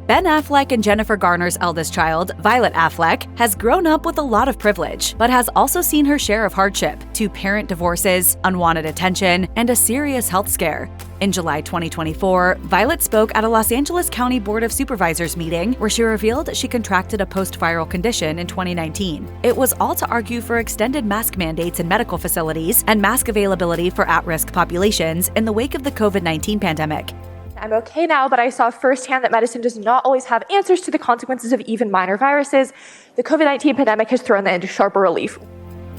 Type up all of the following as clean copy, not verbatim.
Ben Affleck and Jennifer Garner's eldest child, Violet Affleck, has grown up with a lot of privilege, but has also seen her share of hardship: two-parent divorces, unwanted attention, and a serious health scare. In July 2024, Violet spoke at a Los Angeles County Board of Supervisors meeting where she revealed she contracted a post-viral condition in 2019. It was all to argue for extended mask mandates in medical facilities and mask availability for at-risk populations in the wake of the COVID-19 pandemic. I'm okay now, but I saw firsthand that medicine does not always have answers to the consequences of even minor viruses. The COVID-19 pandemic has thrown that into sharper relief.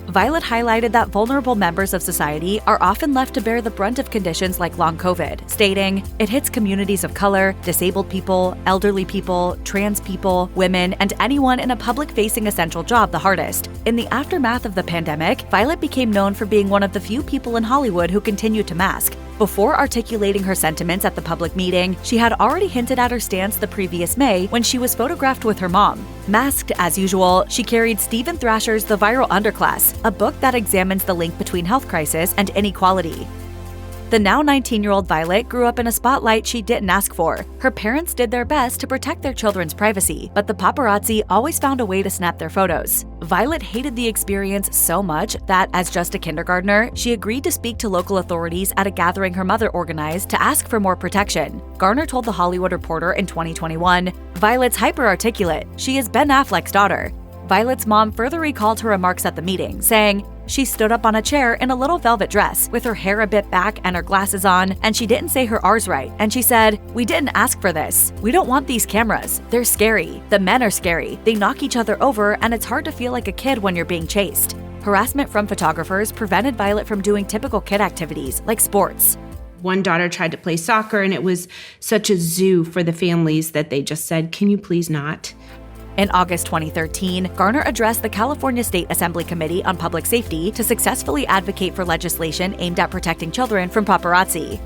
Violet highlighted that vulnerable members of society are often left to bear the brunt of conditions like long COVID, stating, "It hits communities of color, disabled people, elderly people, trans people, women, and anyone in a public-facing essential job the hardest." In the aftermath of the pandemic, Violet became known for being one of the few people in Hollywood who continued to mask. Before articulating her sentiments at the public meeting, she had already hinted at her stance the previous May when she was photographed with her mom. Masked as usual, she carried Stephen Thrasher's The Viral Underclass, a book that examines the link between health crisis and inequality. The now 19-year-old Violet grew up in a spotlight she didn't ask for. Her parents did their best to protect their children's privacy, but the paparazzi always found a way to snap their photos. Violet hated the experience so much that, as just a kindergartner, she agreed to speak to local authorities at a gathering her mother organized to ask for more protection. Garner told The Hollywood Reporter in 2021, "Violet's hyper-articulate. She is Ben Affleck's daughter." Violet's mom further recalled her remarks at the meeting, saying, "She stood up on a chair in a little velvet dress, with her hair a bit back and her glasses on, and she didn't say her R's right. And she said, 'We didn't ask for this. We don't want these cameras. They're scary. The men are scary. They knock each other over, and it's hard to feel like a kid when you're being chased.'" Harassment from photographers prevented Violet from doing typical kid activities, like sports. One daughter tried to play soccer, and it was such a zoo for the families that they just said, "Can you please not?" In August 2013, Garner addressed the California State Assembly Committee on Public Safety to successfully advocate for legislation aimed at protecting children from paparazzi.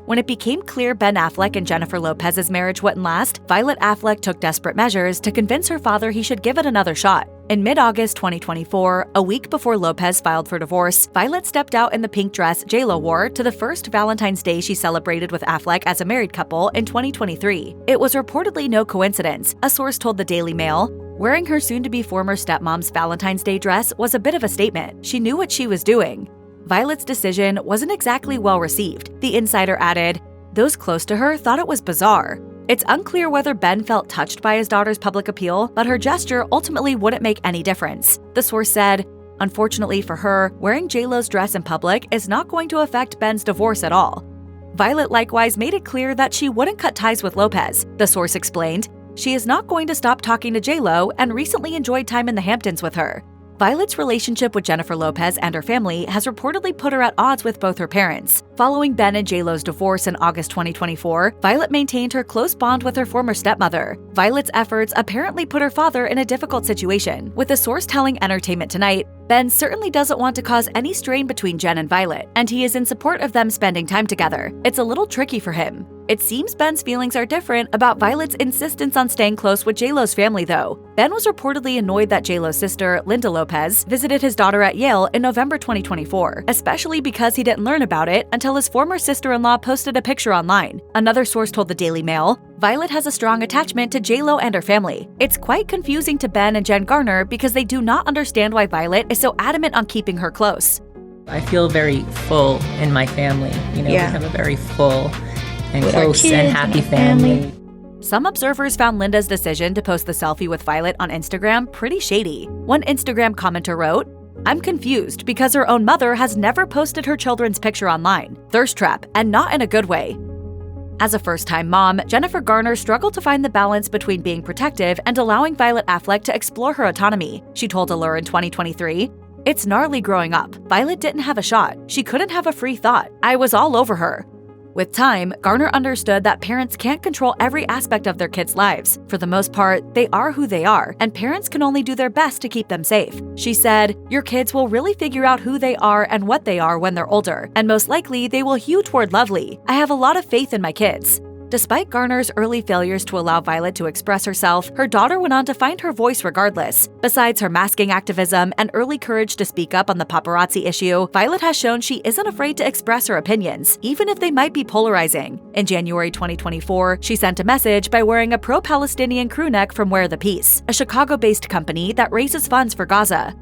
When it became clear Ben Affleck and Jennifer Lopez's marriage wouldn't last, Violet Affleck took desperate measures to convince her father he should give it another shot. In mid-August 2024, a week before Lopez filed for divorce, Violet stepped out in the pink dress J.Lo wore to the first Valentine's Day she celebrated with Affleck as a married couple in 2023. It was reportedly no coincidence, a source told the Daily Mail. Wearing her soon-to-be former stepmom's Valentine's Day dress was a bit of a statement. She knew what she was doing. Violet's decision wasn't exactly well received. The insider added, "Those close to her thought it was bizarre." It's unclear whether Ben felt touched by his daughter's public appeal, but her gesture ultimately wouldn't make any difference. The source said, "Unfortunately for her, wearing J.Lo's dress in public is not going to affect Ben's divorce at all." Violet likewise made it clear that she wouldn't cut ties with Lopez. The source explained, "She is not going to stop talking to J.Lo and recently enjoyed time in the Hamptons with her." Violet's relationship with Jennifer Lopez and her family has reportedly put her at odds with both her parents. Following Ben and J.Lo's divorce in August 2024, Violet maintained her close bond with her former stepmother. Violet's efforts apparently put her father in a difficult situation, with the source telling Entertainment Tonight, "Ben certainly doesn't want to cause any strain between Jen and Violet, and he is in support of them spending time together. It's a little tricky for him." It seems Ben's feelings are different about Violet's insistence on staying close with J.Lo's family, though. Ben was reportedly annoyed that J.Lo's sister, Linda Lopez, visited his daughter at Yale in November 2024, especially because he didn't learn about it until his former sister-in-law posted a picture online. Another source told the Daily Mail, "Violet has a strong attachment to J.Lo and her family. It's quite confusing to Ben and Jen Garner because they do not understand why Violet is so adamant on keeping her close." I feel very full in my family. We have a very full and with close our kids and happy and family. Some observers found Linda's decision to post the selfie with Violet on Instagram pretty shady. One Instagram commenter wrote, "I'm confused because her own mother has never posted her children's picture online. Thirst trap, and not in a good way." As a first-time mom, Jennifer Garner struggled to find the balance between being protective and allowing Violet Affleck to explore her autonomy. She told Allure in 2023, "It's gnarly growing up. Violet didn't have a shot. She couldn't have a free thought. I was all over her." With time, Garner understood that parents can't control every aspect of their kids' lives. For the most part, they are who they are, and parents can only do their best to keep them safe. She said, "Your kids will really figure out who they are and what they are when they're older, and most likely they will hew toward lovely. I have a lot of faith in my kids." Despite Garner's early failures to allow Violet to express herself, her daughter went on to find her voice regardless. Besides her masking activism and early courage to speak up on the paparazzi issue, Violet has shown she isn't afraid to express her opinions, even if they might be polarizing. In January 2024, she sent a message by wearing a pro-Palestinian crew neck from Wear the Peace, a Chicago-based company that raises funds for Gaza.